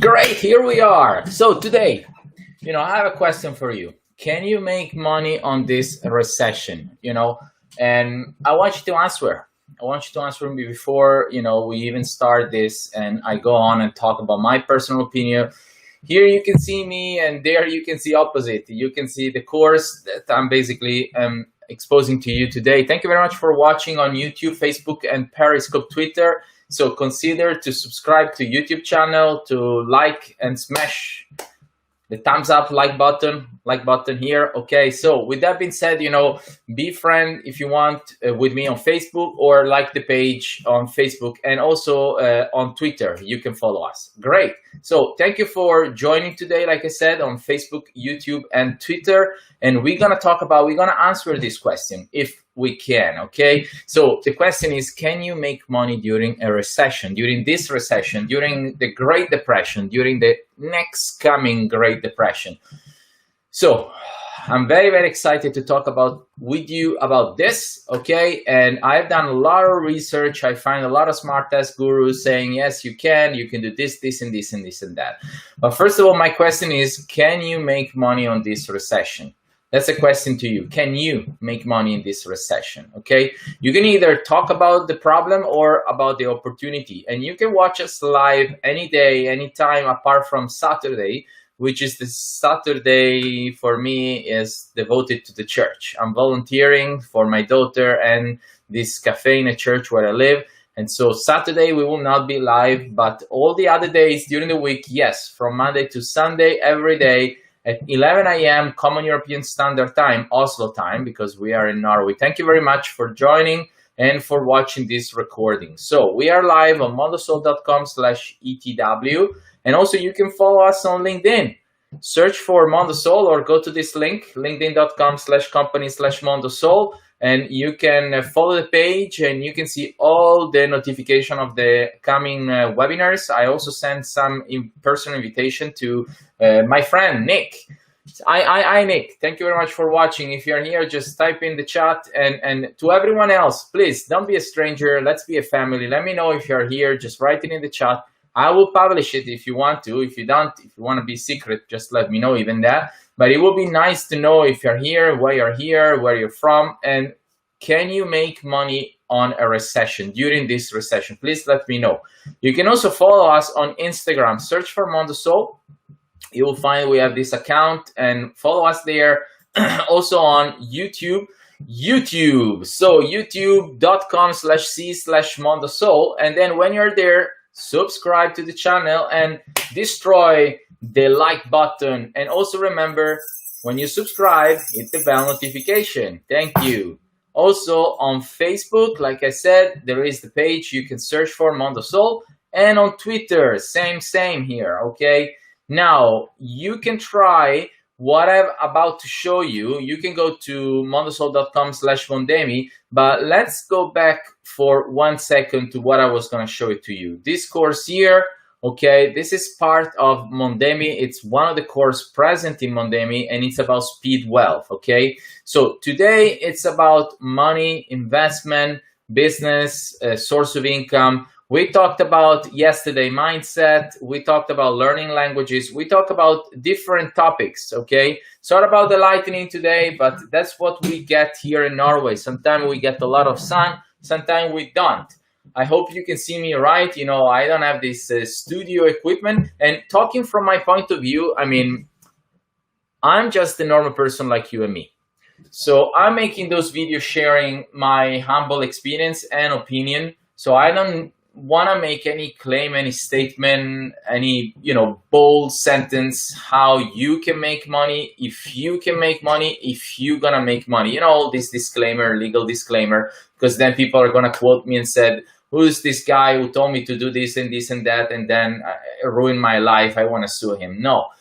Great, here we are. So today, I have a question for you. Can you make money on this recession? And I want you to answer. I want you to answer me before, we even start this and I go on and talk about my personal opinion. Here you can see me and there you can see opposite. You can see the course that I'm basically exposing to you today. Thank you very much for watching on YouTube, Facebook, and Periscope, Twitter. So consider to subscribe to YouTube channel, to like and smash the thumbs up like button here. Okay, so with that being said, be friend if you want with me on Facebook, or like the page on Facebook, and also on Twitter you can follow us. Great. So thank you for joining today, like I said, on Facebook, YouTube, and Twitter. And we're gonna answer this question if we can. Okay, so the question is, can you make money during a recession, during this recession, during the Great Depression, during the next coming Great Depression? So I'm very, very excited to talk with you about this. Okay, and I've done a lot of research. I find a lot of smart ass gurus saying, yes, you can do this and this and this and that. But first of all, my question is, can you make money on this recession? That's a question to you. Can you make money in this recession? Okay, you can either talk about the problem or about the opportunity, and you can watch us live any day, anytime, apart from Saturday, which is the Saturday for me is devoted to the church. I'm volunteering for my daughter and this cafe in a church where I live. And so Saturday we will not be live, but all the other days during the week, yes, from Monday to Sunday, every day, at 11 a.m. Common European Standard Time, Oslo time, because we are in Norway. Thank you very much for joining and for watching this recording. So we are live on mondosol.com/ETW. And also you can follow us on LinkedIn. Search for Mondosol or go to this link, linkedin.com/company/Mondosol. And you can follow the page and you can see all the notification of the coming webinars. I also sent some in-person invitation to my friend, Nick. Hi, Nick. Thank you very much for watching. If you're here, just type in the chat. And to everyone else, please don't be a stranger. Let's be a family. Let me know if you're here. Just write it in the chat. I will publish it if you want to. If you don't, if you want to be secret, just let me know even that. But it will be nice to know if you're here, where you're from, and can you make money on a recession, during this recession? Please let me know. You can also follow us on Instagram. Search for Mondosol. You will find we have this account and follow us there. Also on YouTube. So youtube.com/c/Mondosol. And then when you're there, subscribe to the channel and destroy the like button. And also remember, when you subscribe, hit the bell notification. Thank you. Also on Facebook, like I said, there is the page you can search for Mondosol, and on Twitter, same here. Okay, now you can try what I'm about to show you. You can go to mondosol.com/Mondemi, but let's go back for 1 second to what I was going to show it to you. This course here, okay, this is part of Mondemi. It's one of the courses present in Mondemi, and it's about speed wealth, okay? So today it's about money, investment, business, source of income. We talked about yesterday mindset. We talked about learning languages. We talked about different topics, okay? Sorry about the lightning today, but that's what we get here in Norway. Sometimes we get a lot of sun, sometimes we don't. I hope you can see me right. I don't have this studio equipment. And talking from my point of view, I mean, I'm just a normal person like you and me. So I'm making those videos sharing my humble experience and opinion. So I don't want to make any claim, any statement, any bold sentence how you can make money, if you can make money, if you're gonna make money. All this disclaimer, legal disclaimer, because then people are gonna quote me and said, who's this guy who told me to do this and that, and then ruin my life? I want to sue him. No.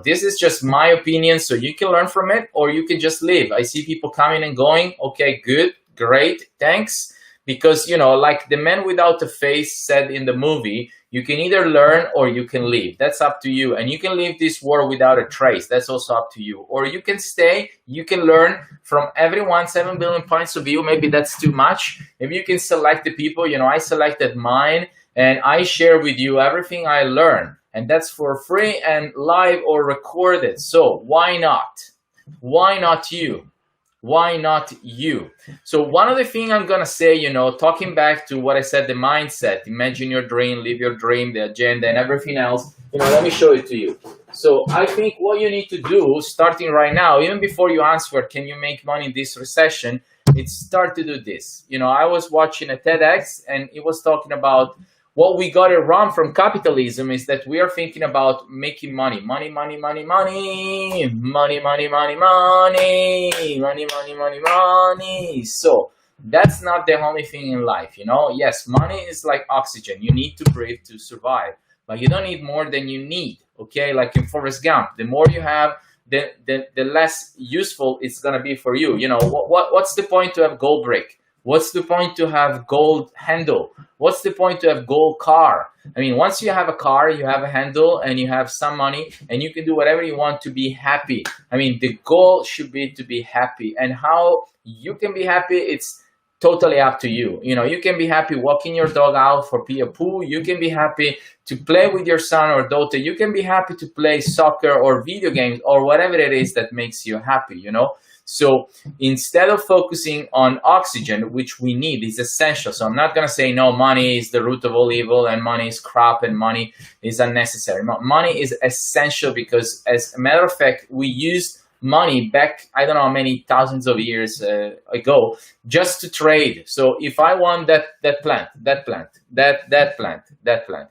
This is just my opinion, so you can learn from it or you can just leave. I see people coming and going. Okay, good, great, thanks. Because, like the man without a face said in the movie, you can either learn or you can leave. That's up to you. And you can leave this world without a trace. That's also up to you. Or you can stay, you can learn from everyone, 7 billion points of view. Maybe that's too much. Maybe you can select the people. I selected mine and I share with you everything I learned. and that's for free and live or recorded. So why not? Why not you? Why not you? So one of the things I'm gonna say, talking back to what I said, the mindset, imagine your dream, live your dream, the agenda, and everything else. Let me show it to you. So I think what you need to do, starting right now, even before you answer, can you make money in this recession? It's start to do this. I was watching a TEDx, and it was talking about what we got it wrong from capitalism is that we are thinking about making money. So that's not the only thing in life, Yes, money is like oxygen. You need to breathe to survive, but you don't need more than you need, okay? Like in Forrest Gump, the more you have, the less useful it's going to be for you. What's the point to have gold brick? What's the point to have gold handle? What's the point to have gold car? I mean, once you have a car, you have a handle, and you have some money, and you can do whatever you want to be happy. I mean, the goal should be to be happy. And how you can be happy, it's totally up to you. You can be happy walking your dog out for pee a poo. You can be happy to play with your son or daughter. You can be happy to play soccer or video games or whatever it is that makes you happy, So instead of focusing on oxygen, which we need, is essential. So I'm not going to say, no, money is the root of all evil and money is crap and money is unnecessary. Money is essential because, as a matter of fact, we used money back, I don't know how many thousands of years ago, just to trade. So if I want that plant,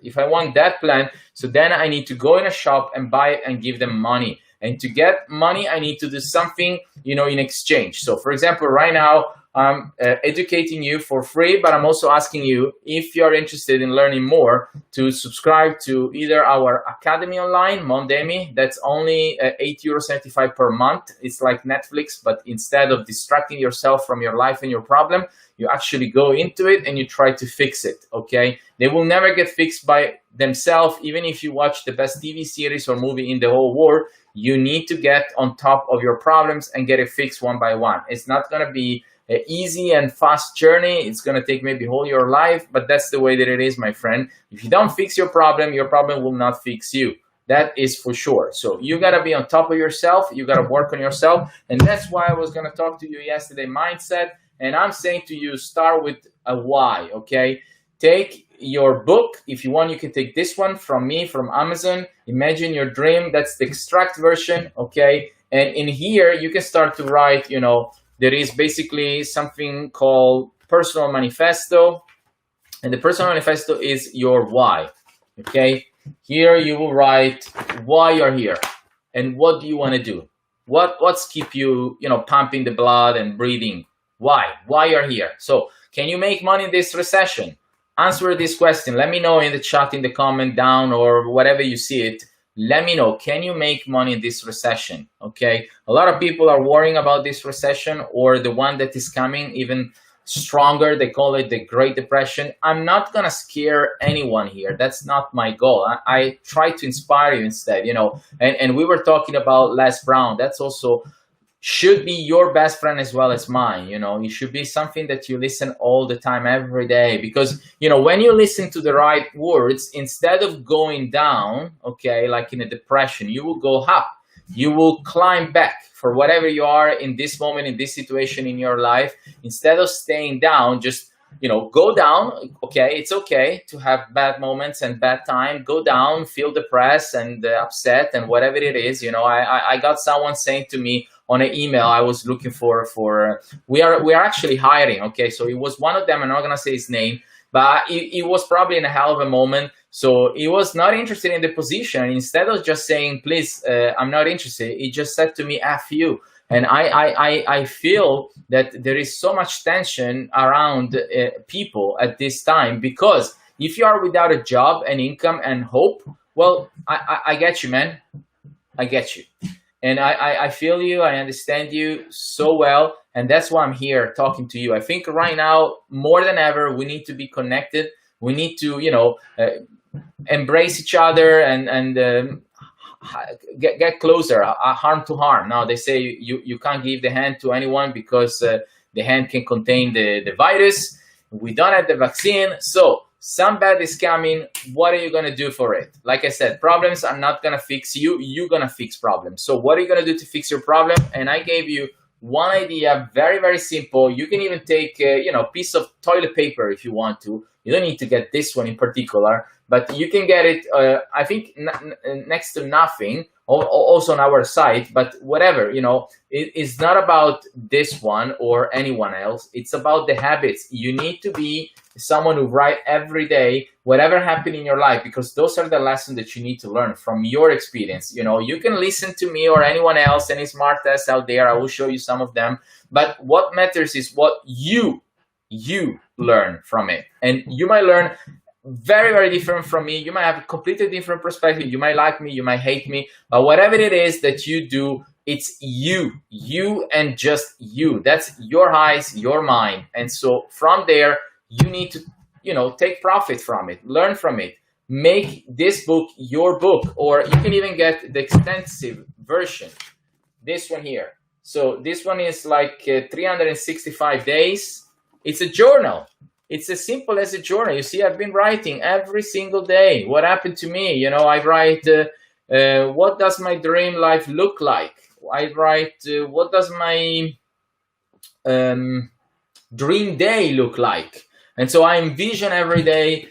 if I want that plant, so then I need to go in a shop and buy it and give them money. And to get money, I need to do something, in exchange. So, for example, right now, I'm educating you for free, but I'm also asking you, if you're interested in learning more, to subscribe to either our Academy Online, Mondemi, that's only €8.75 per month. It's like Netflix, but instead of distracting yourself from your life and your problem, you actually go into it and you try to fix it, okay? They will never get fixed by themselves. Even if you watch the best TV series or movie in the whole world, you need to get on top of your problems and get it fixed one by one. It's not going to be an easy and fast journey. It's going to take maybe whole your life, but that's the way that it is, my friend. If you don't fix your problem will not fix you. That is for sure. So you got to be on top of yourself. You got to work on yourself. And that's why I was going to talk to you yesterday, mindset. And I'm saying to you, start with a why, okay? Take your book. If you want, you can take this one from me, from Amazon. Imagine Your Dream. That's the extract version, okay? And in here, you can start to write, there is basically something called Personal Manifesto. And the Personal Manifesto is your why, okay? Here you will write why you're here and what do you want to do. What's keep you, pumping the blood and breathing? Why you're here. So can you make money in this recession? Answer this question. Let me know in the chat, in the comment down, or whatever you see it. Let me know, can you make money in this recession? Okay. A lot of people are worrying about this recession or the one that is coming even stronger. They call it the Great Depression. I'm not going to scare anyone here. That's not my goal. I try to inspire you instead, and we were talking about Les Brown. That's also should be your best friend as well as mine. It should be something that you listen all the time, every day, because when you listen to the right words, instead of going down, okay, like in a depression, you will go up, you will climb back for whatever you are in this moment, in this situation in your life. Instead of staying down, just go down. Okay, it's okay to have bad moments and bad time. Go down, feel depressed and upset and whatever it is. I got someone saying to me on an email I was looking for we are actually hiring. Okay, so it was one of them. I'm not gonna say his name, but it was probably in a hell of a moment. So he was not interested in the position. Instead of just saying, please, I'm not interested, he just said to me, F you. And I feel that there is so much tension around people at this time, because if you are without a job and income and hope, well, I get you, man. I get you. And I feel you. I understand you so well. And that's why I'm here talking to you. I think right now, more than ever, we need to be connected. We need to, embrace each other and get closer, harm to harm. Now they say you can't give the hand to anyone because the hand can contain the virus. We don't have the vaccine, so some bad is coming, what are you going to do for it? Like I said, problems are not going to fix you. You're going to fix problems. So what are you going to do to fix your problem? And I gave you one idea, very, very simple. You can even take, piece of toilet paper if you want to. You don't need to get this one in particular, but you can get it, I think, next to nothing, also on our site, but whatever, it's not about this one or anyone else. It's about the habits. You need to be someone who write every day, whatever happened in your life, because those are the lessons that you need to learn from your experience. You can listen to me or anyone else, any smart tests out there. I will show you some of them. But what matters is what you learn from it. And you might learn very, very different from me. You might have a completely different perspective. You might like me, you might hate me, but whatever it is that you do, it's you and just you. That's your eyes, your mind. And so from there, you need to, take profit from it, learn from it, make this book your book, or you can even get the extensive version, this one here. So this one is like 365 days. It's a journal. It's as simple as a journal. You see, I've been writing every single day. What happened to me? I write, what does my dream life look like? I write, what does my dream day look like? And so I envision every day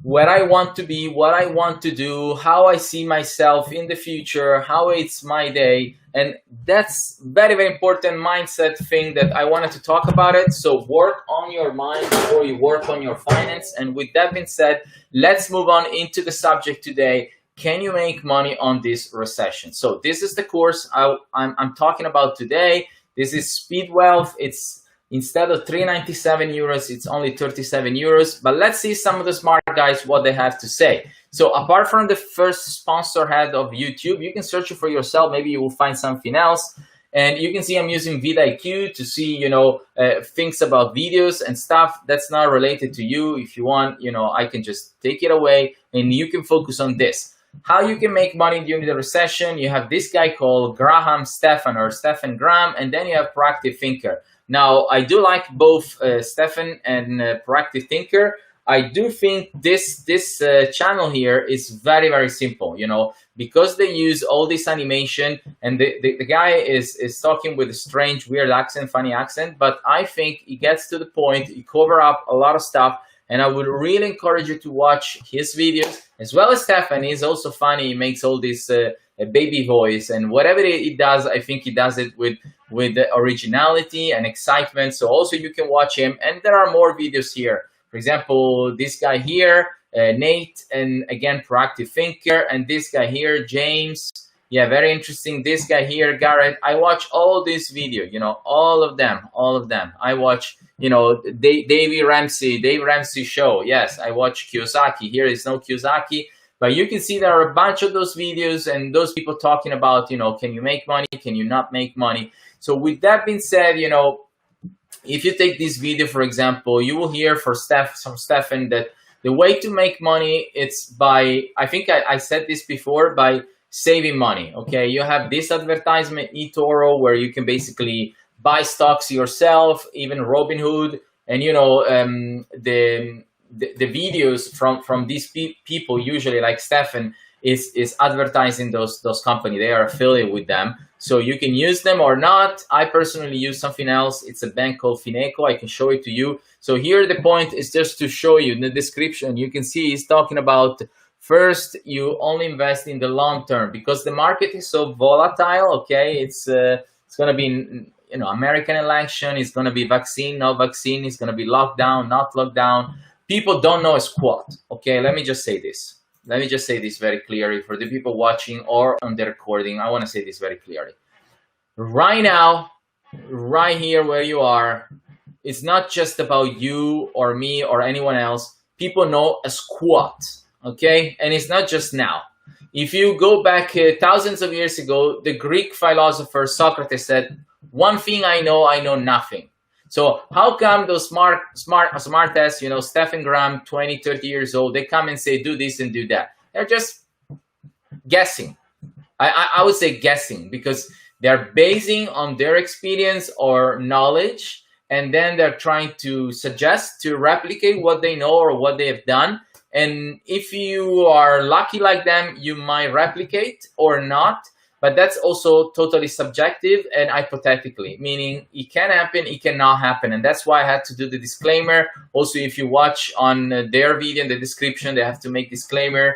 where I want to be, what I want to do, how I see myself in the future, how it's my day. And that's very, very important mindset thing that I wanted to talk about it. So work on your mind before you work on your finance. And with that being said, let's move on into the subject today. Can you make money on this recession? So this is the course I'm talking about today. This is Speed Wealth. It's instead of 397 euros, it's only 37 euros. But let's see some of the smart guys, what they have to say. So apart from the first sponsor head of YouTube, you can search it for yourself. Maybe you will find something else. And you can see I'm using vidIQ to see, things about videos and stuff that's not related to you. If you want, I can just take it away and you can focus on this. How you can make money during the recession. You have this guy called Stephen Graham, and then you have Proactive Thinker. Now, I do like both Stephen and Proactive Thinker. I do think this channel here is very, very simple, because they use all this animation, and the guy is talking with a strange, weird accent, funny accent, but I think he gets to the point, he cover up a lot of stuff, and I would really encourage you to watch his videos, as well as Stefan. He's also funny. He makes all this baby voice, and whatever he does, I think he does it with originality and excitement. So also you can watch him, and there are more videos here. For example, this guy here, Nate, and again, Proactive Thinker, and this guy here, James. Yeah, very interesting. This guy here, Garrett. I watch all these videos, all of them. I watch, Dave Ramsey show. Yes, I watch Kiyosaki. Here is no Kiyosaki, but you can see there are a bunch of those videos and those people talking about, can you make money? Can you not make money? So with that being said, if you take this video, for example, you will hear from Stefan that the way to make money, it's by, I think I said this before, by saving money. Okay, you have this advertisement, eToro, where you can basically buy stocks yourself, even Robinhood, and the videos from these people, usually like Stefan, is advertising those companies. They are affiliated with them, so you can use them or not. I personally use something else. It's a bank called Fineco. I can show it to you. So here the point is just to show you in the description. You can see he's talking about, first, you only invest in the long term because the market is so volatile. Okay, it's going to be, American election. It's going to be vaccine, no vaccine. It's going to be lockdown, not lockdown. People don't know a squat. Okay, let me just say this. Let me just say this very clearly for the people watching or on the recording. I want to say this very clearly. Right now, right here where you are, it's not just about you or me or anyone else. People know a squat. Okay, and it's not just now. If you go back thousands of years ago, the Greek philosopher Socrates said, "One thing I know nothing." So how come those smart tests, Stephen Graham, 20, 30 years old, they come and say, do this and do that? They're just guessing. I would say guessing, because they're basing on their experience or knowledge, and then they're trying to suggest to replicate what they know or what they have done. And if you are lucky like them, you might replicate or not. But that's also totally subjective and hypothetically, meaning it can happen, it cannot happen. And that's why I had to do the disclaimer. Also, if you watch on their video in the description, they have to make disclaimer.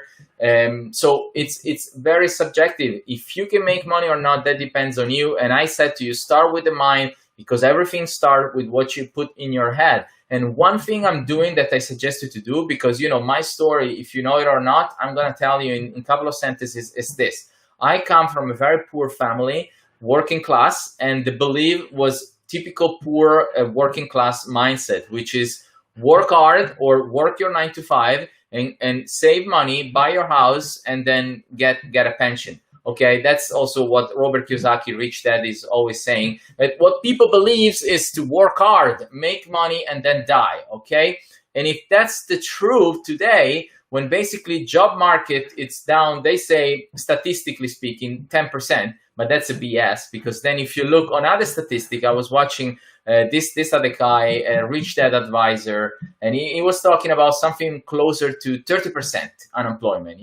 So it's very subjective. If you can make money or not, that depends on you. And I said to you, start with the mind, because everything starts with what you put in your head. And one thing I'm doing that I suggest you to do, because my story, if you know it or not, I'm going to tell you in a couple of sentences, is this. I come from a very poor family, working class, and the belief was typical poor working class mindset, which is work hard or work your 9 to 5 and save money, buy your house, and then get a pension. Okay, that's also what Robert Kiyosaki, Rich Dad, is always saying. But what people believes is to work hard, make money, and then die. Okay, and if that's the truth today, when basically job market it's down, they say statistically speaking 10%, but that's a BS, because then if you look on other statistic, I was watching this other guy, Rich Dad Advisor, and he was talking about something closer to 30% unemployment.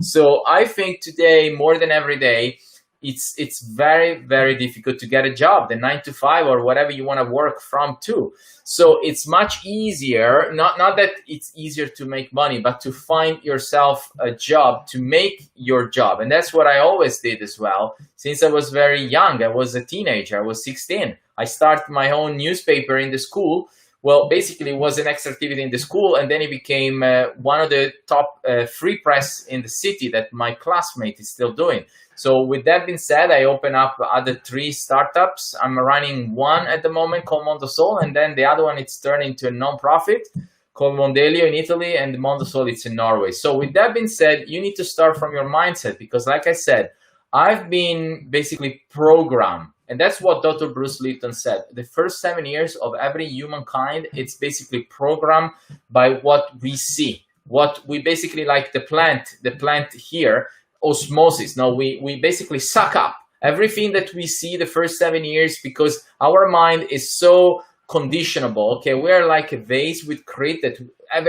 So I think today more than every day, it's very, very difficult to get a job, the 9 to 5 or whatever you want to work from too. So it's much easier, not that it's easier to make money, but to find yourself a job, to make your job. And that's what I always did as well. Since I was very young, I was a teenager, I was 16. I started my own newspaper in the school. Well, basically it was an extra activity in the school, and then it became one of the top free press in the city that my classmate is still doing. So with that being said, I opened up other 3 startups. I'm running one at the moment called Mondosol, and then the other one it's turned into a non-profit called Mondelio in Italy, and Mondosol it's in Norway. So with that being said, you need to start from your mindset, because like I said, I've been basically programmed. And that's what Dr. Bruce Lipton said. The first 7 years of every humankind, it's basically programmed by what we see. What we basically, like the plant here, osmosis. Now we basically suck up everything that we see the first 7 years, because our mind is so conditionable. Okay, we're like a vase with crate that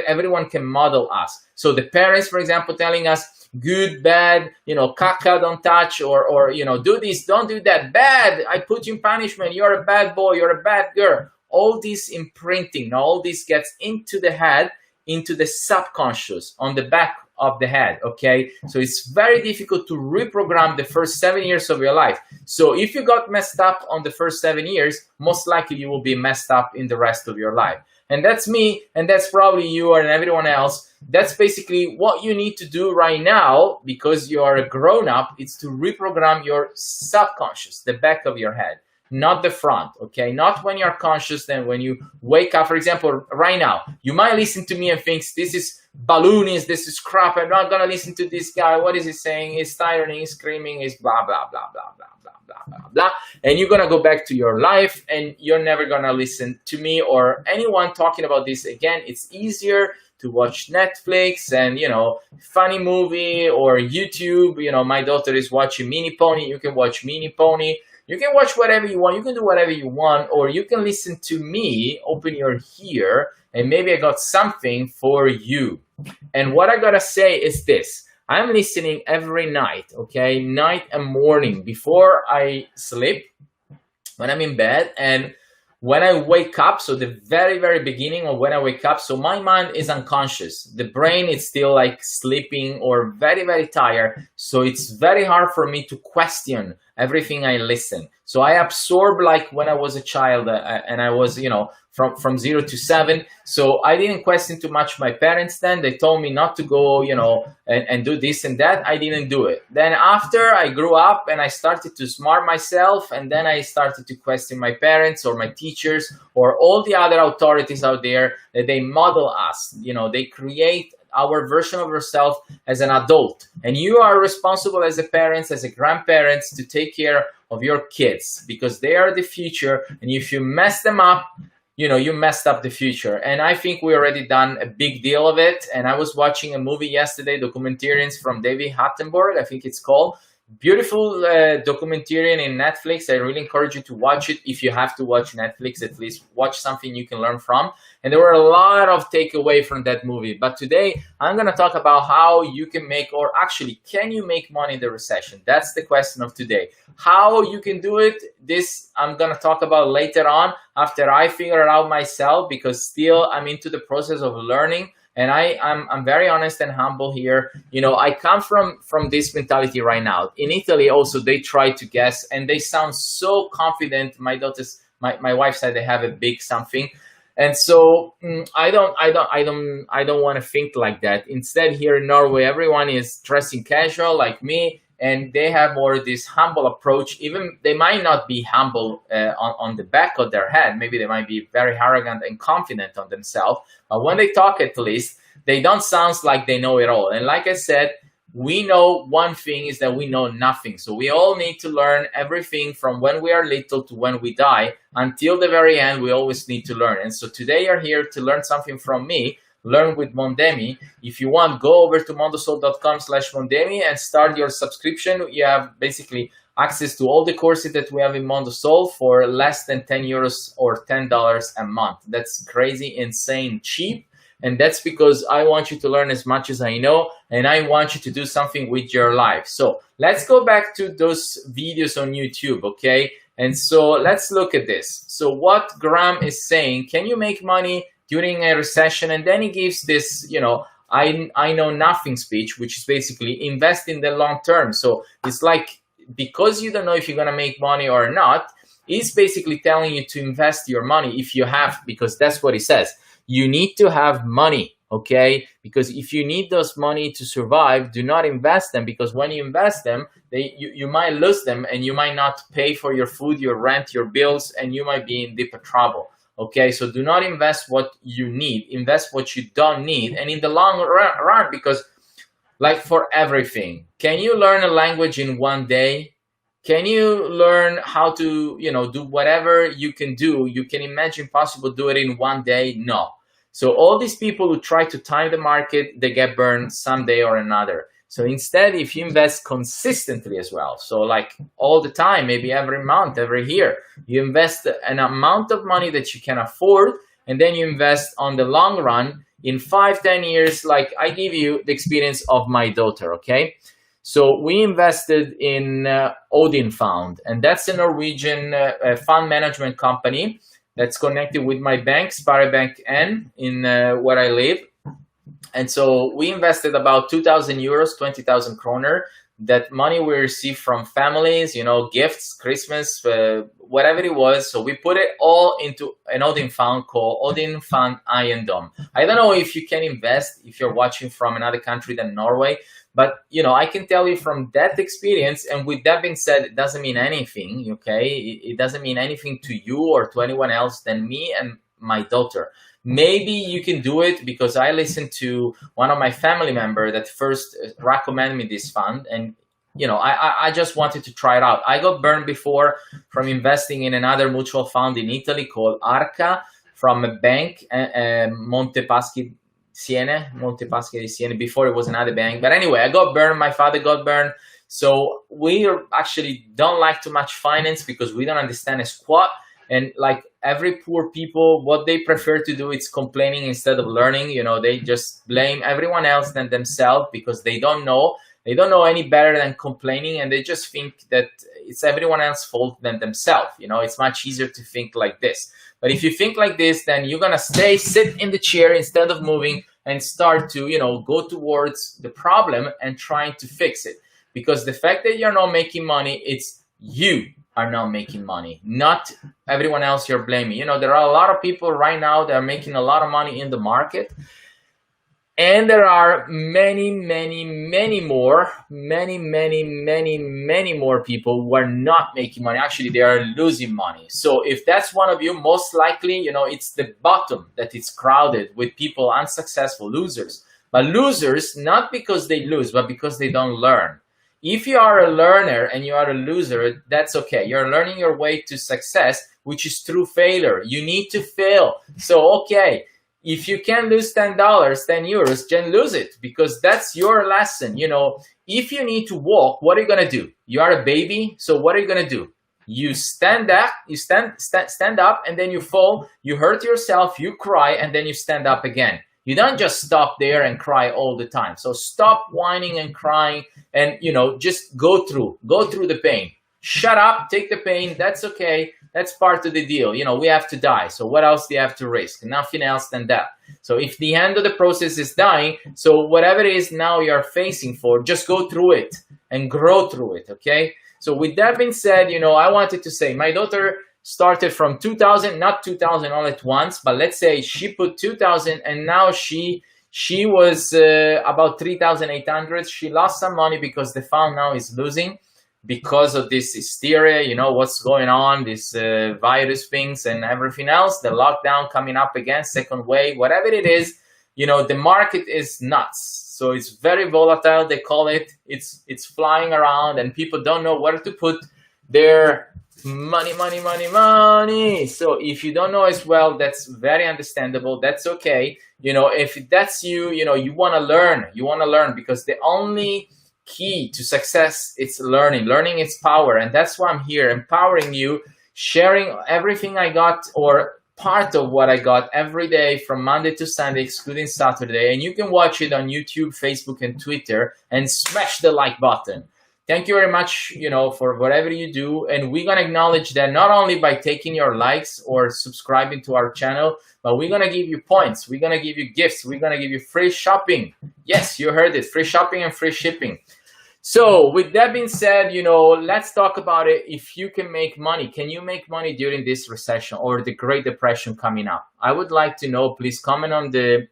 everyone can model us. So the parents, for example, telling us good, bad, caca, don't touch, or do this, don't do that, bad, I put you in punishment, you're a bad boy, you're a bad girl. All this imprinting, all this gets into the head, into the subconscious, on the back of the head. Okay, so it's very difficult to reprogram the first 7 years of your life. So if you got messed up on the first 7 years, most likely you will be messed up in the rest of your life. And that's me, and that's probably you and everyone else. That's basically what you need to do right now, because you are a grown-up. It's to reprogram your subconscious, the back of your head, not the front. Okay, not when you're conscious. Then when you wake up, for example, right now, you might listen to me and think this is balloonist, this is crap, I'm not gonna listen to this guy, what is he saying, he's tyranny, he's screaming, he's blah blah blah blah blah blah blah blah blah, and you're gonna go back to your life and you're never gonna listen to me or anyone talking about this again. It's easier to watch Netflix and funny movie, or YouTube. My daughter is watching Mini Pony, you can watch Mini Pony. You can watch whatever you want, you can do whatever you want, or you can listen to me, open your ear, and maybe I got something for you. And what I gotta say is this. I'm listening every night, okay? Night and morning, before I sleep, when I'm in bed, and when I wake up, so the very, very beginning of when I wake up, so my mind is unconscious. The brain is still like sleeping or very, very tired. So it's very hard for me to question everything I listen. So I absorb like when I was a child and I was, from 0 to 7. So I didn't question too much my parents then. They told me not to go, and do this and that. I didn't do it. Then after I grew up and I started to smart myself, and then I started to question my parents or my teachers or all the other authorities out there that they model us. They create our version of ourselves as an adult. And you are responsible as a parent, as a grandparents, to take care of your kids, because they are the future. And if you mess them up, you messed up the future. And I think we already done a big deal of it. And I was watching a movie yesterday, Documentarians from David Attenborough, I think it's called. Beautiful documentarian in Netflix. I really encourage you to watch it. If you have to watch Netflix, at least watch something you can learn from. And there were a lot of takeaway from that movie. But today I'm going to talk about how you can make, or actually, can you make money in the recession? That's the question of today. How you can do it, this I'm going to talk about later on after I figure it out myself, because still I'm into the process of learning. And I'm very honest and humble here. You know, I come from this mentality right now. In Italy, also, they try to guess, and they sound so confident. My wife said they have a big something, and so I don't want to think like that. Instead, here in Norway, everyone is dressing casual like me, and they have more this humble approach. Even they might not be humble on the back of their head. Maybe they might be very arrogant and confident on themselves. But when they talk, at least, they don't sound like they know it all. And like I said, we know one thing is that we know nothing. So we all need to learn everything from when we are little to when we die. Until the very end, we always need to learn. And so today you're here to learn something from me. Learn with Mondemi. If you want, go over to mondosol.com/Mondemi and start your subscription. You have basically access to all the courses that we have in Mondosol for less than 10 euros or $10 a month. That's crazy, insane, cheap. And that's because I want you to learn as much as I know, and I want you to do something with your life. So let's go back to those videos on YouTube, okay? And so let's look at this. So what Graham is saying, can you make money during a recession? And then he gives this, you know, I know nothing speech, which is basically invest in the long term. So it's like, because you don't know if you're going to make money or not, he's basically telling you to invest your money if you have, because that's what he says. You need to have money, okay? Because if you need those money to survive, do not invest them, because when you invest them, you might lose them, and you might not pay for your food, your rent, your bills, and you might be in deeper trouble. Okay, so do not invest what you need. Invest what you don't need. And in the long run, because like for everything, can you learn a language in one day? Can you learn how to, you know, do whatever you can do? You can imagine possible do it in one day? No. So all these people who try to time the market, they get burned someday or another. So instead, if you invest consistently as well, so like all the time, maybe every month, every year, you invest an amount of money that you can afford, and then you invest on the long run in 5-10 years. Like I give you the experience of my daughter, okay? So we invested in Odin Fund, and that's a Norwegian fund management company that's connected with my bank, SpareBank N, in where I live. And so we invested about 2,000 euros, 20,000 kroner. That money we received from families, you know, gifts, Christmas, whatever it was. So we put it all into an Odin fund called Odin Fund Eiendom. I don't know if you can invest if you're watching from another country than Norway, but you know, I can tell you from that experience. And with that being said, it doesn't mean anything, okay? It doesn't mean anything to you or to anyone else than me and my daughter. Maybe you can do it because I listened to one of my family members that first recommended me this fund, and you know, I just wanted to try it out. I got burned before from investing in another mutual fund in Italy called Arca from a bank, Montepaschi di Siena. Before it was another bank, but anyway, I got burned. My father got burned. So we actually don't like too much finance because we don't understand a squat. And like every poor people, what they prefer to do is complaining instead of learning. You know, they just blame everyone else than themselves because they don't know. They don't know any better than complaining, and they just think that it's everyone else's fault than themselves. You know, it's much easier to think like this. But if you think like this, then you're gonna sit in the chair instead of moving and start to, you know, go towards the problem and trying to fix it. Because the fact that you're not making money, it's you are not making money, not everyone else you're blaming. You know, there are a lot of people right now that are making a lot of money in the market. And there are many more people who are not making money. Actually, they are losing money. So if that's one of you, most likely, you know, it's the bottom that it's crowded with people, unsuccessful losers. But losers, not because they lose, but because they don't learn. If you are a learner and you are a loser, that's okay. You're learning your way to success, which is through failure. You need to fail. So, okay. if you can lose $10, 10 euros, then lose it, because that's your lesson. If you need to walk, what are you gonna do? You are a baby, so what are you gonna do? You stand up, stand up, and then you fall, you hurt yourself, you cry, and then you stand up again. You don't just stop there and cry all the time. So stop whining and crying, and just go through the pain. Shut up, take the pain, that's okay. That's part of the deal. We have to die. So what else do you have to risk? Nothing else than that. So if the end of the process is dying, so whatever it is now you're facing for, just go through it and grow through it, okay? So with that being said, I wanted to say my daughter started from 2000, not 2000 all at once, but let's say she put 2000, and now she was about 3,800. She lost some money because the fund now is losing, because of this hysteria, what's going on, this virus things and everything else, the lockdown coming up again, second wave, whatever it is, the market is nuts. So it's very volatile, they call it. It's flying around, and people don't know where to put their money. So if you don't know as well, that's very understandable. That's okay. If that's you, you want to learn, because the only key to success, it's learning its power. And that's why I'm here, empowering you, sharing everything I got, or part of what I got, every day from Monday to Sunday, excluding Saturday. And you can watch it on YouTube, Facebook, and Twitter, and smash the like button. Thank you very much, for whatever you do. And we're going to acknowledge that not only by taking your likes or subscribing to our channel, but we're going to give you points. We're going to give you gifts. We're going to give you free shopping. Yes, you heard it. Free shopping and free shipping. So with that being said, let's talk about it. If you can make money, can you make money during this recession or the Great Depression coming up? I would like to know. Please comment on the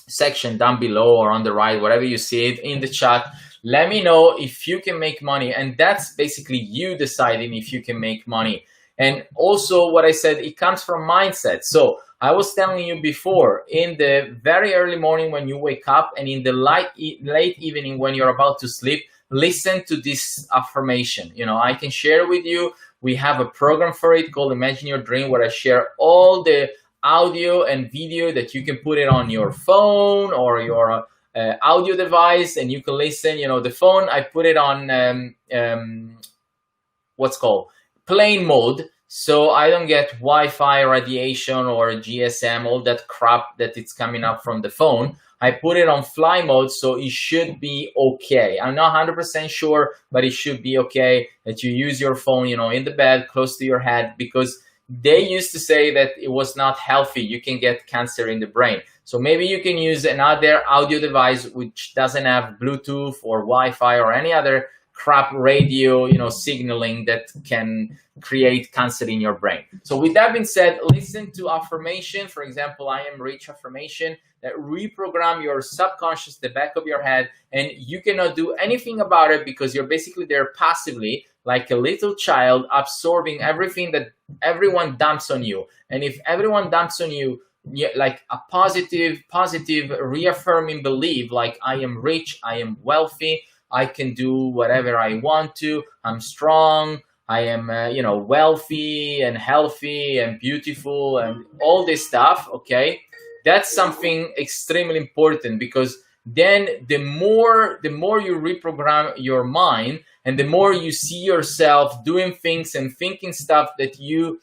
section down below or on the right, wherever you see it, in the chat. Let me know if you can make money. And that's basically you deciding if you can make money. And also what I said, it comes from mindset. So I was telling you before, in the very early morning when you wake up, and in the late evening when you're about to sleep, listen to this affirmation. I can share with you. We have a program for it called Imagine Your Dream, where I share all the audio and video that you can put it on your phone or your audio device, and you can listen. The phone, I put it on what's called plane mode, so I don't get Wi-Fi radiation or GSM, all that crap that it's coming up from the phone. I put it on fly mode, so it should be okay. I'm not 100% sure, but it should be okay that you use your phone, in the bed, close to your head, because they used to say that it was not healthy. You can get cancer in the brain. So maybe you can use another audio device which doesn't have Bluetooth or Wi-Fi or any other crap radio, signaling that can create cancer in your brain. So with that being said, listen to affirmation. For example, I am rich affirmation that reprogram your subconscious, the back of your head, and you cannot do anything about it because you're basically there passively, like a little child, absorbing everything that everyone dumps on you. And if everyone dumps on you, like a positive, reaffirming belief, like I am rich, I am wealthy, I can do whatever I want to, I'm strong, I am, wealthy and healthy and beautiful and all this stuff, okay? That's something extremely important, because then the more you reprogram your mind, and the more you see yourself doing things and thinking stuff that you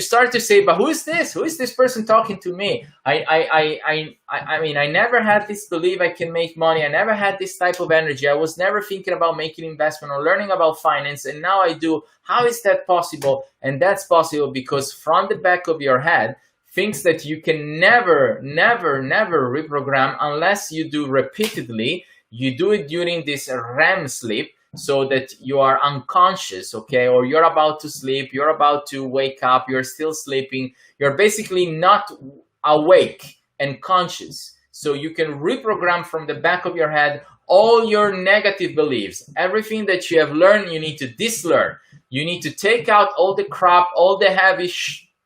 start to say, but who is this? Who is this person talking to me? I mean, I never had this belief I can make money. I never had this type of energy. I was never thinking about making investment or learning about finance, and now I do. How is that possible? And that's possible because from the back of your head, things that you can never reprogram unless you do repeatedly. You do it during this REM sleep, so that you are unconscious, okay? Or you're about to sleep, you're about to wake up, you're still sleeping. You're basically not awake and conscious. So you can reprogram from the back of your head all your negative beliefs. Everything that you have learned, you need to dislearn. You need to take out all the crap, all the heavy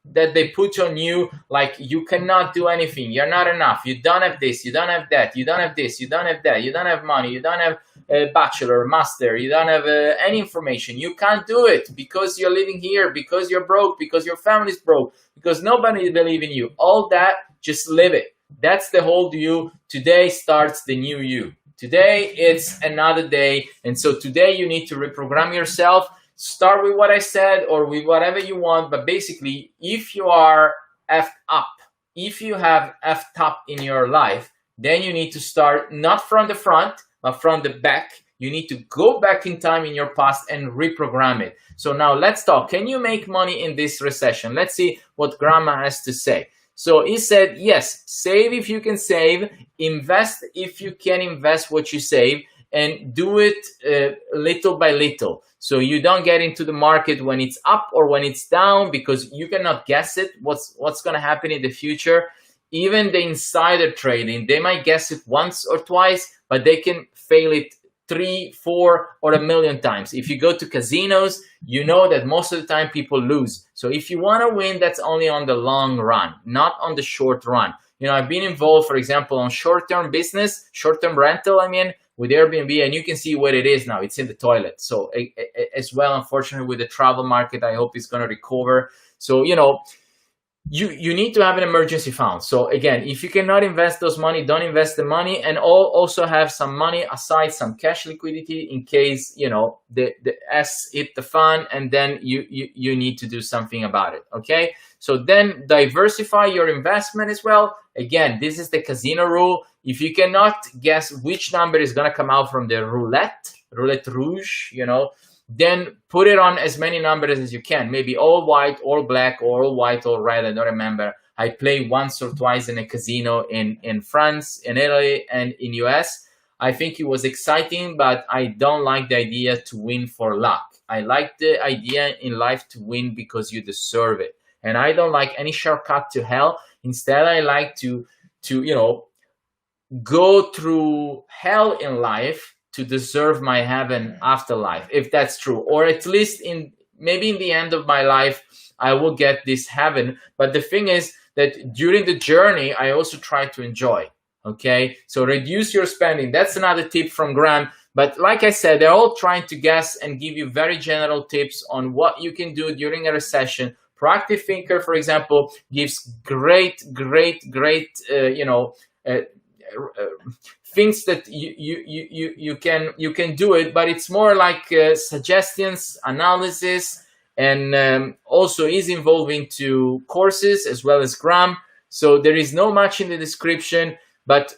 that they put on you, like you cannot do anything, you're not enough, you don't have this, you don't have that, you don't have this, you don't have that, you don't have money, you don't have a bachelor, master, you don't have any information, you can't do it because you're living here, because you're broke, because your family's broke, because nobody believes in you. All that, just live it. That's the whole you. Today starts the new you. Today it's another day. And so today you need to reprogram yourself. Start with what I said or with whatever you want. But basically, if you are effed up, if you have effed up in your life, then you need to start not from the front, but from the back. You need to go back in time in your past and reprogram it. So now let's talk. Can you make money in this recession? Let's see what Grandma has to say. So he said, yes, save if you can save, invest if you can invest what you save, and do it little by little. So you don't get into the market when it's up or when it's down, because you cannot guess it, what's going to happen in the future. Even the insider trading, they might guess it once or twice, but they can fail it 3, 4, or 1,000,000 times. If you go to casinos, you know that most of the time people lose. So if you want to win, that's only on the long run, not on the short run. You know, I've been involved, for example, on short-term business, short-term rental, with Airbnb, and you can see what it is now. It's in the toilet. So as well, unfortunately, with the travel market, I hope it's going to recover. So, you know, you need to have an emergency fund. So again, if you cannot invest those money, don't invest the money, and also have some money aside, some cash liquidity in case, you know, the S hit the fan, and then you need to do something about it. Okay, so then diversify your investment as well. Again, this is the casino rule. If you cannot guess which number is going to come out from the roulette rouge, you know, then put it on as many numbers as you can. Maybe all white, all black, or all white, all red. I don't remember. I played once or twice in a casino in France, in Italy, and in US. I think it was exciting, but I don't like the idea to win for luck. I like the idea in life to win because you deserve it. And I don't like any shortcut to hell. Instead, I like to you know, go through hell in life to deserve my heaven afterlife, if that's true. Or at least maybe in the end of my life, I will get this heaven. But the thing is that during the journey, I also try to enjoy. Okay, so reduce your spending. That's another tip from Graham. But like I said, they're all trying to guess and give you very general tips on what you can do during a recession. Proactive Thinker, for example, gives great, you know, things that you can do it, but it's more like suggestions, analysis, and also is involved into courses as well as Graham. So there is no much in the description, but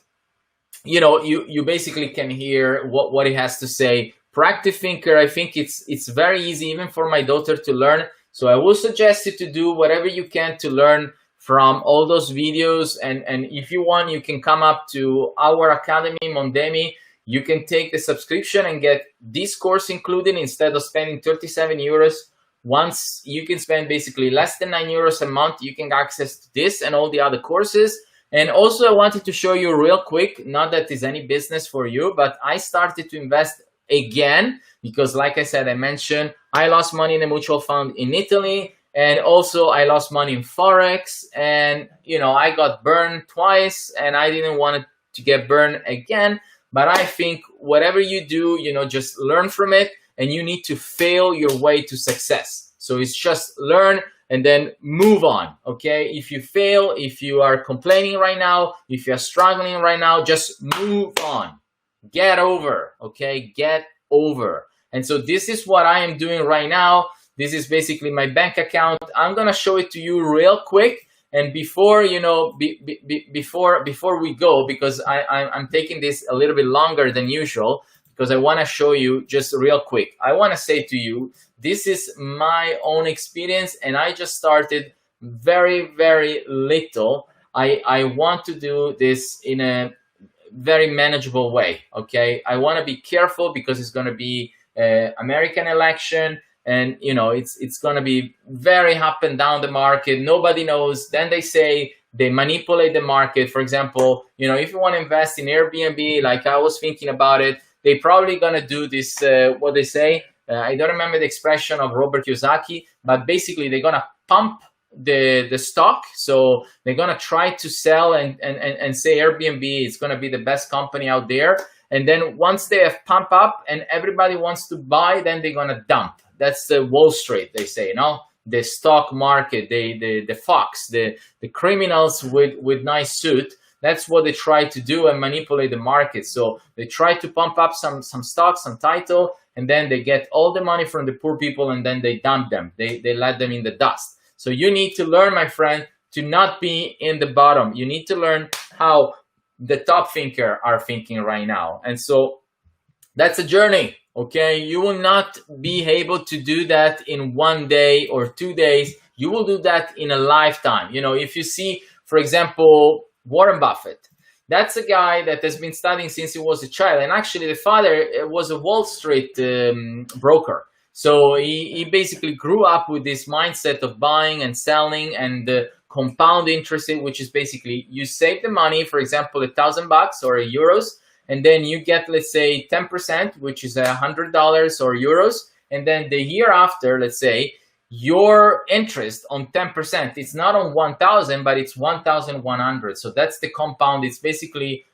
you know, you basically can hear what he has to say. Proactive Thinker, I think it's very easy even for my daughter to learn. So I will suggest you to do whatever you can to learn from all those videos, and if you want, you can come up to our academy, Mondemi. You can take the subscription and get this course included instead of spending 37 euros. Once you can spend basically less than 9 euros a month, you can access to this and all the other courses. And also I wanted to show you real quick, not that it's any business for you, but I started to invest again because, like I said, I mentioned, I lost money in a mutual fund in Italy. And also I lost money in Forex, and, you know, I got burned twice and I didn't want to get burned again. But I think whatever you do, you know, just learn from it, and you need to fail your way to success. So it's just learn and then move on. Okay. If you fail, if you are complaining right now, if you're struggling right now, just move on, get over. Okay. Get over. And so this is what I am doing right now. This is basically my bank account. I'm gonna show it to you real quick. And before, you know, before we go, because I'm taking this a little bit longer than usual, because I want to show you just real quick. I want to say to you, this is my own experience, and I just started very, very little. I want to do this in a very manageable way. Okay, I want to be careful because it's going to be American election. And, you know, it's going to be very up and down the market. Nobody knows. Then they say they manipulate the market. For example, you know, if you want to invest in Airbnb, like I was thinking about it, they probably going to do this, what they say. I don't remember the expression of Robert Kiyosaki, but basically they're going to pump the stock. So they're going to try to sell and say Airbnb is going to be the best company out there. And then once they have pump up and everybody wants to buy, then they're gonna dump. That's the Wall Street, they say, the stock market, the fox, the criminals with nice suit. That's what they try to do and manipulate the market. So they try to pump up some stocks, some title, and then they get all the money from the poor people, and then they dump them. They let them in the dust. So you need to learn, my friend, to not be in the bottom. You need to learn how the top thinker are thinking right now. And so that's a journey, okay? You will not be able to do that in 1 day or 2 days. You will do that in a lifetime. If you see, for example, Warren Buffett, that's a guy that has been studying since he was a child. And actually the father was a Wall Street broker. So he basically grew up with this mindset of buying and selling and compound interest, which is basically you save the money, for example, $1,000 or euros, and then you get, let's say, 10%, which is $100 or euros. And then the year after, let's say, your interest on 10%, it's not on 1,000, but it's 1,100. So that's the compound. It's basically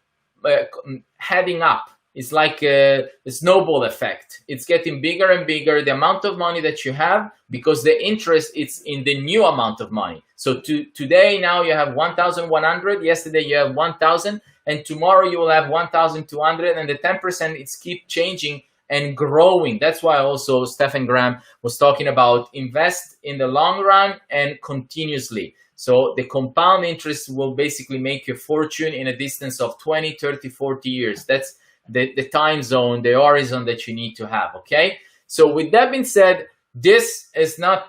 heading up. It's like a snowball effect. It's getting bigger and bigger, the amount of money that you have, because the interest it's in the new amount of money. So today, now you have 1,100. Yesterday you have 1,000, and tomorrow you will have 1,200. And the 10% it's keep changing and growing. That's why also Stephen Graham was talking about invest in the long run and continuously. So the compound interest will basically make your fortune in a distance of 20, 30, 40 years. That's the time zone, the horizon that you need to have, okay? So with that being said, this is not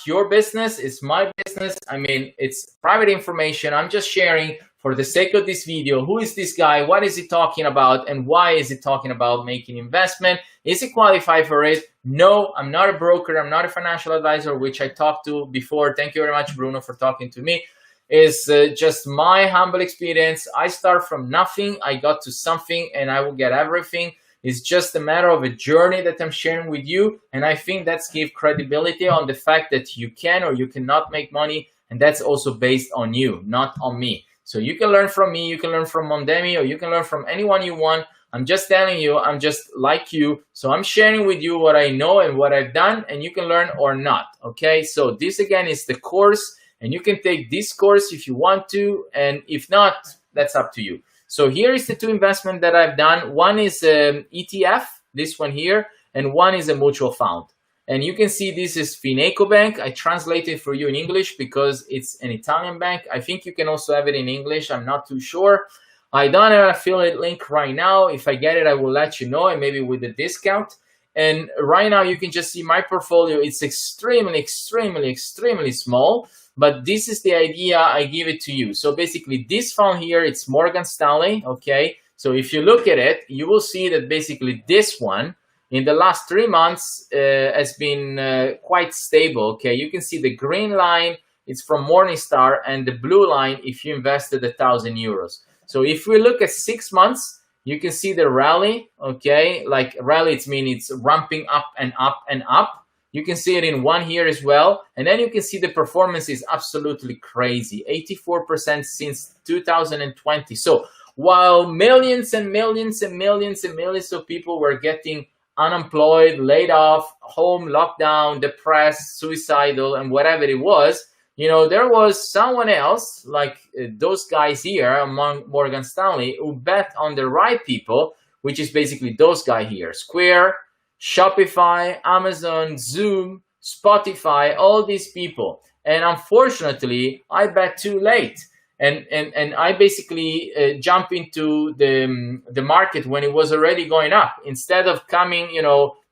your business, it's my business. I mean, it's private information. I'm just sharing for the sake of this video. Who is this guy? What is he talking about? And why is he talking about making investment? Is he qualified for it? No, I'm not a broker. I'm not a financial advisor, which I talked to before. Thank you very much, Bruno, for talking to me. Is just my humble experience. I start from nothing, I got to something, and I will get everything. It's just a matter of a journey that I'm sharing with you, and I think that's give credibility on the fact that you can or you cannot make money, and that's also based on you, not on me. So you can learn from me, you can learn from Mondemi, or you can learn from anyone you want. I'm just telling you, I'm just like you, so I'm sharing with you what I know and what I've done, and you can learn or not, okay? So this again is the course. And you can take this course if you want to, and if not, that's up to you. So here is the two investments that I've done. One is ETF, this one here, and one is a mutual fund. And you can see this is Fineco Bank. I translated for you in English because it's an Italian bank. I think you can also have it in English. I'm not too sure. I don't have an affiliate link right now. If I get it, I will let you know, and maybe with a discount. And right now you can just see my portfolio. It's extremely, extremely, extremely small. But this is the idea, I give it to you. So basically this fund here, it's Morgan Stanley, okay? So if you look at it, you will see that basically this one, in the last 3 months, has been quite stable, okay? You can see the green line, it's from Morningstar, and the blue line, if you invested 1,000 euros. So if we look at 6 months, you can see the rally, okay? Like rally, it means it's ramping up and up and up. You can see it in 1 year as well. And then you can see the performance is absolutely crazy. 84% since 2020. So while millions and millions and millions and millions of people were getting unemployed, laid off, home, lockdown, depressed, suicidal, and whatever it was, there was someone else, like those guys here among Morgan Stanley, who bet on the right people, which is basically those guys here. Square, Shopify, Amazon, Zoom, Spotify, all these people. And unfortunately, I bet too late. And I basically jump into the market when it was already going up. Instead of coming,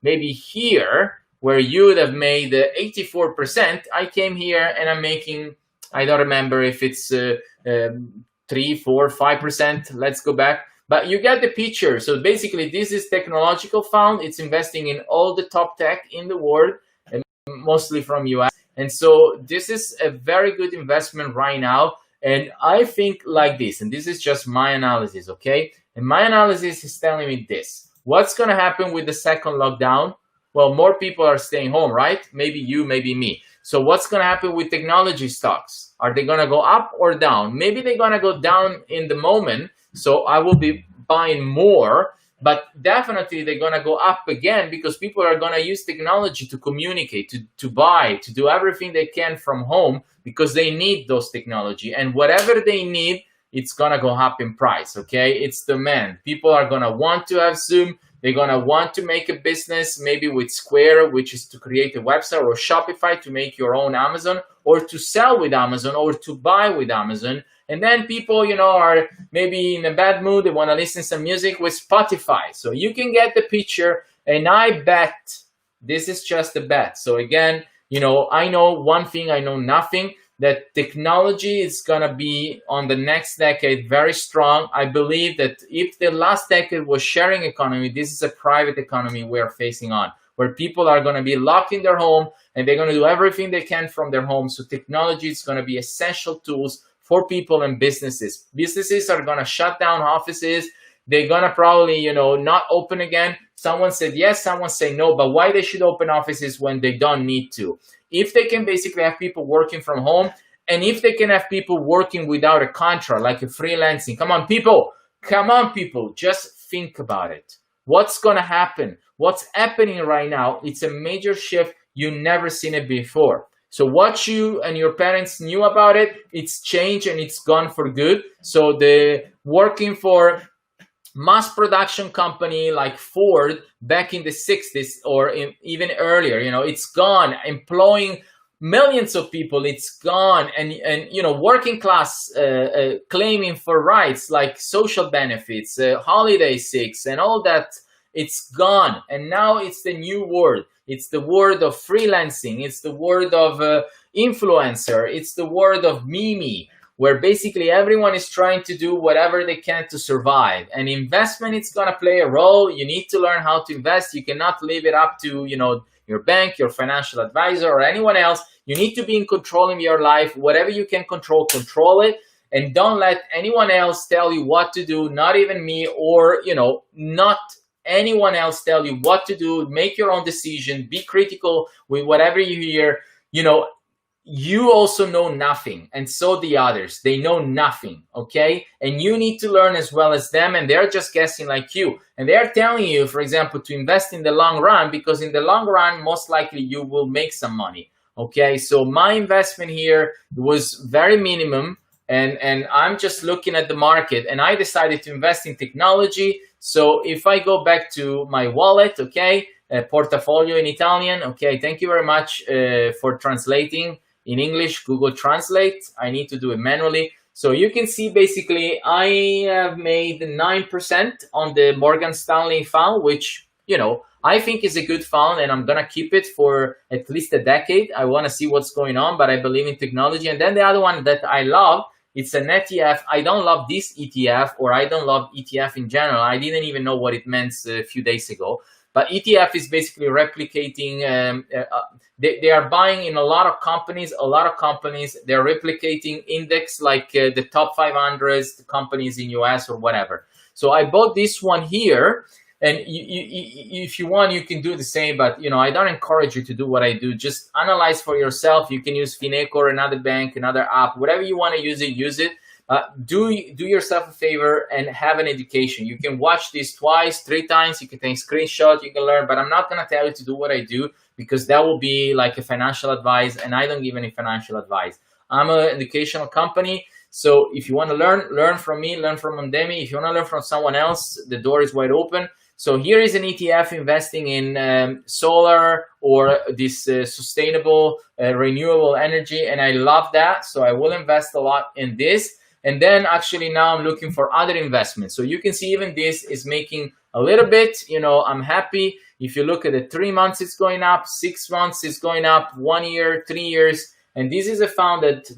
maybe here, where you would have made 84%, I came here and I'm making, I don't remember if it's 3, 4, 5%. Let's go back. But you get the picture. So basically, this is technological fund. It's investing in all the top tech in the world, and mostly from US. And so this is a very good investment right now. And I think like this, and this is just my analysis, okay? And my analysis is telling me this. What's going to happen with the second lockdown? Well, more people are staying home, right? Maybe you, maybe me. So what's going to happen with technology stocks? Are they going to go up or down? Maybe they're going to go down in the moment. So I will be buying more, but definitely they're going to go up again because people are going to use technology to communicate, to buy, to do everything they can from home because they need those technology. And whatever they need, it's going to go up in price, okay? It's demand. People are going to want to have Zoom. They're going to want to make a business, maybe with Square, which is to create a website, or Shopify to make your own Amazon, or to sell with Amazon, or to buy with Amazon. And then people, are maybe in a bad mood. They want to listen to some music with Spotify. So you can get the picture. And I bet, this is just a bet. So again, I know one thing, I know nothing, that technology is going to be on the next decade very strong. I believe that if the last decade was sharing economy, this is a private economy we are facing on, where people are going to be locked in their home and they're going to do everything they can from their home. So technology is going to be essential tools for people and businesses. Businesses are going to shut down offices. They're going to probably, not open again. Someone said yes, someone say no, but why they should open offices when they don't need to? If they can basically have people working from home, and if they can have people working without a contract, like a freelancing, come on people, just think about it. What's going to happen? What's happening right now? It's a major shift. You've never seen it before. So what you and your parents knew about it, it's changed and it's gone for good. So the working for mass production company like Ford back in the 60s or even earlier, it's gone. Employing millions of people, it's gone. And working class claiming for rights like social benefits, holiday sick, and all that, it's gone. And now it's the new word. It's the word of freelancing. It's the word of influencer. It's the word of Mimi, where basically everyone is trying to do whatever they can to survive. And investment is going to play a role. You need to learn how to invest. You cannot leave it up to, your bank, your financial advisor, or anyone else. You need to be in control of your life. Whatever you can control it. And don't let anyone else tell you what to do, not even me, or, not anyone else tell you what to do. Make your own decision. Be critical with whatever you hear. You also know nothing, and so the others, they know nothing, okay? And you need to learn as well as them, and they're just guessing like you. And they're telling you, for example, to invest in the long run, because in the long run, most likely you will make some money, okay? So my investment here was very minimum, and I'm just looking at the market, and I decided to invest in technology. So if I go back to my wallet, okay, portafolio in Italian, okay, thank you very much for translating. In English, Google Translate. I need to do it manually. So you can see basically I have made 9% on the Morgan Stanley fund, which, I think is a good fund, and I'm going to keep it for at least a decade. I want to see what's going on, but I believe in technology. And then the other one that I love, it's an ETF. I don't love this ETF, or I don't love ETF in general. I didn't even know what it meant a few days ago. But ETF is basically replicating, they are buying in a lot of companies, they're replicating index like the top 500 companies in US or whatever. So I bought this one here, and if you want, you can do the same, but I don't encourage you to do what I do. Just analyze for yourself. You can use Fineco or another bank, another app, whatever you want to use it. Do yourself a favor and have an education. You can watch this twice, 3 times. You can take screenshots. You can learn, but I'm not going to tell you to do what I do, because that will be like a financial advice, and I don't give any financial advice. I'm an educational company. So if you want to learn from me, learn from Mondemi. If you want to learn from someone else, the door is wide open. So here is an ETF investing in solar or this sustainable, renewable energy. And I love that. So I will invest a lot in this. And then actually now I'm looking for other investments. So you can see even this is making a little bit, I'm happy. If you look at the 3 months, it's going up, 6 months, it's going up, 1 year, 3 years. And this is a fund that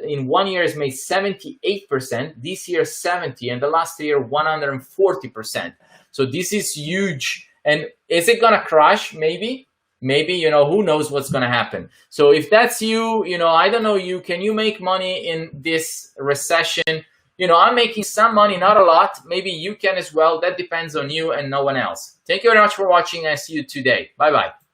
in 1 year has made 78%, this year 70%, and the last year 140%. So this is huge. And is it going to crash? Maybe, who knows what's going to happen. So if that's you, I don't know you, can you make money in this recession? I'm making some money, not a lot. Maybe you can as well. That depends on you and no one else. Thank you very much for watching. I see you today. Bye-bye.